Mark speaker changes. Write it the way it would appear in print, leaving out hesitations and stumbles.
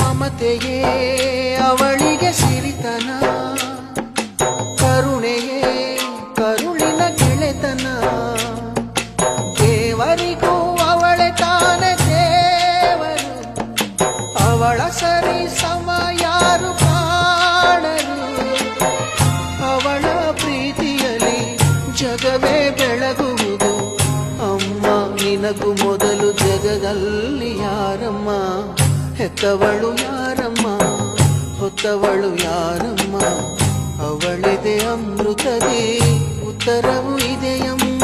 Speaker 1: ಮಮತೆಯೇ ಅವಳಿಗೆ ಸಿರಿತನ, ಕರುಣೆಯೇ ಕರುಳಿನ ಗೆಳೆತನ. ದೇವರಿಗೂ ಅವಳೆ ತಾನೆ ದೇವರು, ಅವಳ ಸರಿ ಸಮ ಯಾರು ಕಾಣರು. ಅವಳ ಪ್ರೀತಿಯಲ್ಲಿ ಜಗವೇ ಬೆಳಗುವುದು. ಅಮ್ಮ ನಿನಗೂ ಮೊದಲು ಜಗದಲ್ಲಿ ಯಾರಮ್ಮ, ಹೆತ್ತವಳು ಯಾರಮ್ಮ, ಹೊತ್ತವಳು ಯಾರಮ್ಮ. ಅವಳಿದೆ ಅಮೃತದೇ ಉತ್ತರವು ಇದೆಯಮ್ಮ.